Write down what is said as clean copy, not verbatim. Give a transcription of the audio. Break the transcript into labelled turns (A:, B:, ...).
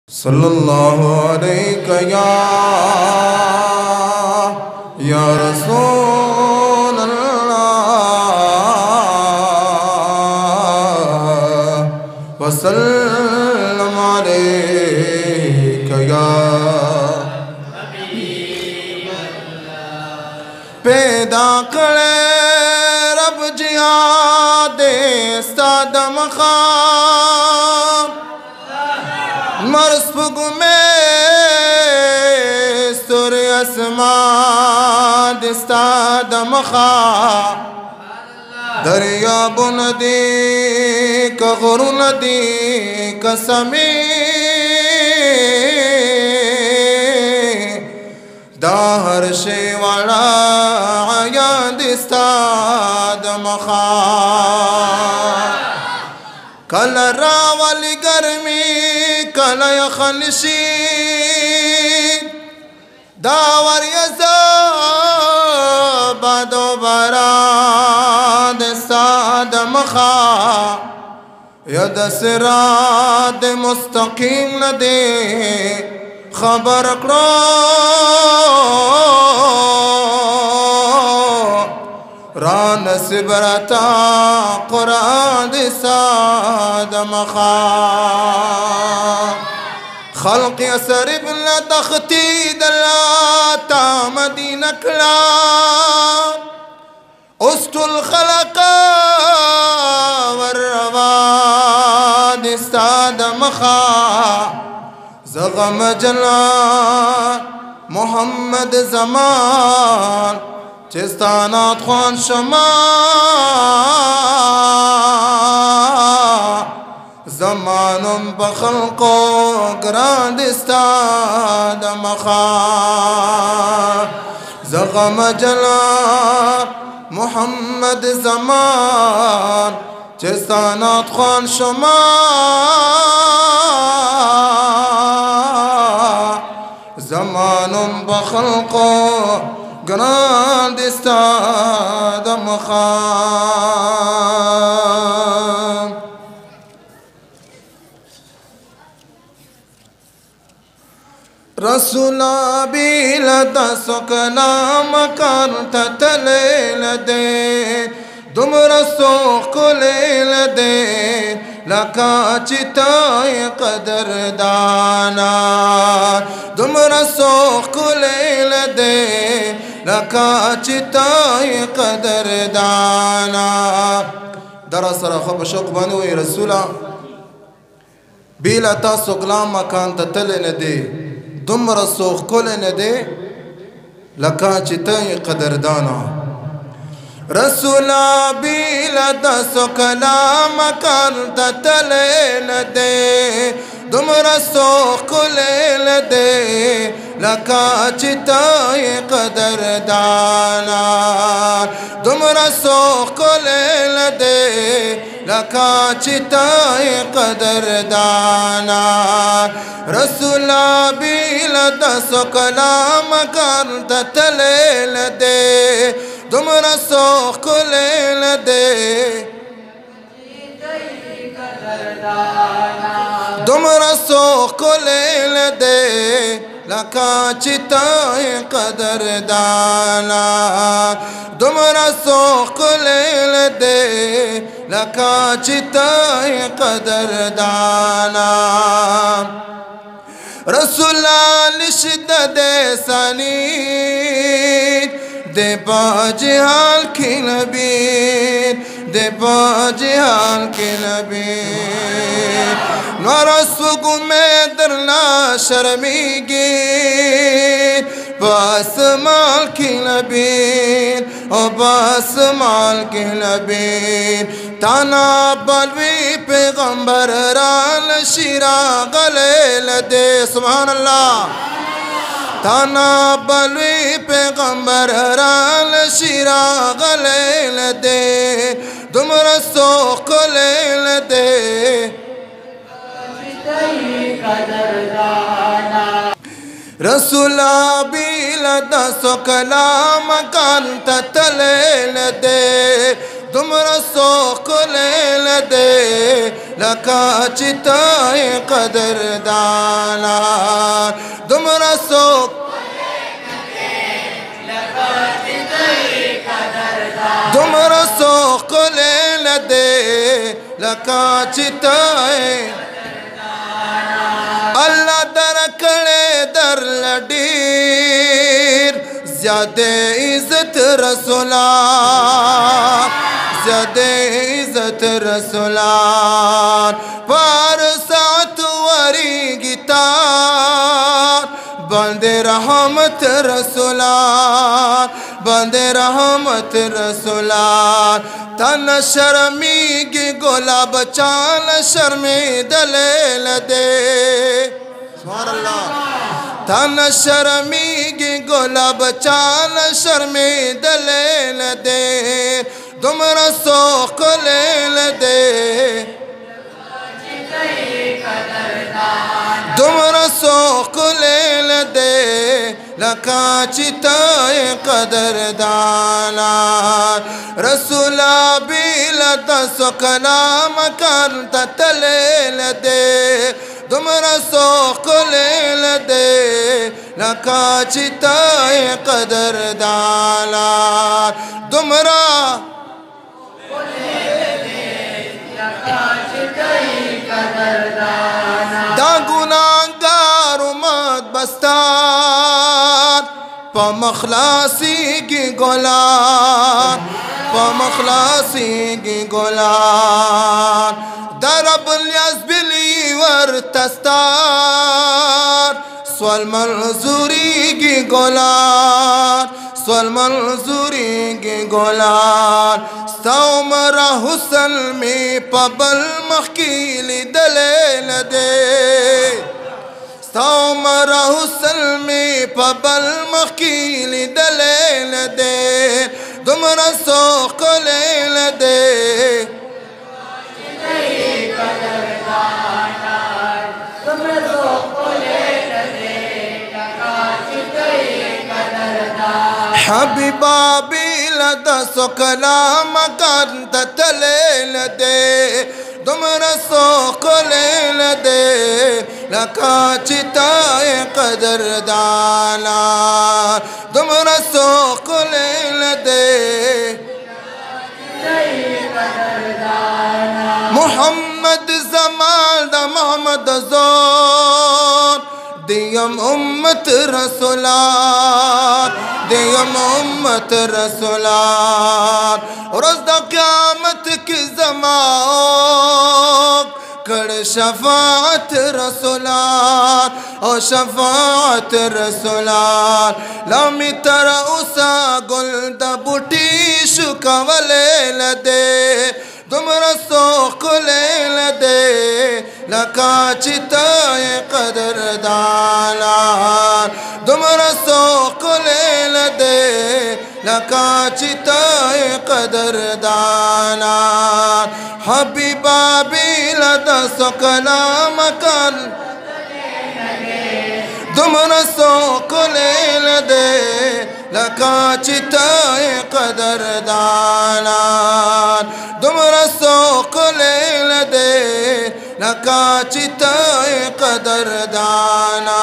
A: सल्लल्लाहु अलैहि या रसूल अल्लाह वसल्लम अलैका या पैदा करे रब जिहाद सादम खां मरसुग में सूर्य आसमान दिस्तादम खा दरिया बुनदी कगरु नदी कसमी दाहर शेवाड़ा आया दिस्तादम खा कल रावली गर्मी कल यखनशी दावर यज़ा बदो बराद सादम खा यद सिरात मुस्तकीम न दे खबर करो रान सिबरता कुरान सादम खा खल्क़ असर इब्न तख्ती दलाता मदीना कला उस्तुल खलका वरवाद सादम खा ज़ग़म जला मोहम्मद ज़मान चिस्तानात ख़वान शमा ज़मानुम बख़ल्क़ो ग्रांदिस्तादम खा ज़ग़म जला मोहम्मद ज़मान चिस्तानात ख़वान शमा ज़मानुम बख़ल्क़ो ग्रांदिस्तादम खा रसूला बिलता सुकलाम करता तलेल दे दुम रसो कुलेल दे लका चिताए कदर दाना दुम रसो कुलेल दे लका चिताए कदर दाना दरअसल खब शौक बनो रसूला बिलता सुकलाम करता तलेल दे दुम रसो कुलेल दे लका चिताए कदर दाना रसूला बिलता सुकलाम करता तलेल दे दुम रसो कुलेल दे लका चिताए कदर दाना दुम रसो कुलेल दे लका चिताए कदर दाना रसूला बिलता सुकलाम करता तलेल दे दुम रसो कुलेल दे दुम रसो कुलेल दे लका चिताए कदर दाना दुम रसो कुलेल दे लका चिताए कदर दाना रसूला लिशिद्दत सनी दे बाजिहाल की नबीर दे बाजिहाल की नबीर नरसुगु में दरना शर्मीगी बस माल की नबीर ओ बस माल की नबीर ताना बलवी पैगंबर राल शिरा गले लदे सुभान अल्लाह ताना बलवी पैगंबर राल शिरा गलेल दे दुम रसो कुलेल दे रसूला बिलता सुकलाम करता तलेल दे दुमरा सोख लेल दे लका चिताए कदरदाना दुमरा सोख दुमरा सोख लेल दे लका चिताए अल्लाह दर कड़े दर लडीर ज़्यादे इज़्ज़त रसूला ज़्यादे इज़्ज़त रसूला पार साथ वरी गितार बंदे रहमत रसूला बंदे रहमत रसूला तन शर्मी गी गोला बचान शर्मी दलेल दे सुभान अल्लाह तन शर्मी गी गोला बचान शर्मी दलेल दे दुमरा सोख लेल दे दुमरा सोख लेल दे लका चिताए कदरदाना रसूला बिलत सुकलाम करत तलेल दे दुमरा सोख लेल दे लका चिताए कदरदाना दुमरा दागुनागार उमत बस्तार पमखलासी की गोलान पमखलासी की गोलान दरब बिली वर तस्तार स्वल मंजूरी की गोलान स्वल मंजूरी की गोलान सौमरा हुसन में पबल मखीली दलेल दे सौमरा हुसन में पबल मखीली दलेल दे दुमरा सोख लेल दे हबीबा बिलद सुकलाम करत तलेल दे दुमरा सोख लेल दे लका चिताए कदरदाना दुमरा सोख लेल दे मोहम्मद जमाल दा मोहम्मद जोर दियम उम्मत रसूलात दियम उम्मत रसूलात रोज़ दा क़यामत की ज़मात कर शफाअत रसूलात ओ शफाअत रसूलात लामी तरा उसा गुल दा बूटी शुकवलेल दे दुमरा सोख लेल दे लका चिताए कदरदाना दुमरा सोख लेल दे लका चिताए कदरदाना हबीबा बिलद सुकलाम कर दुमरा सोख लेल दे लका चिताए कदरदाना दुमरा सोख लेल दे लका चिताए कदरदाना।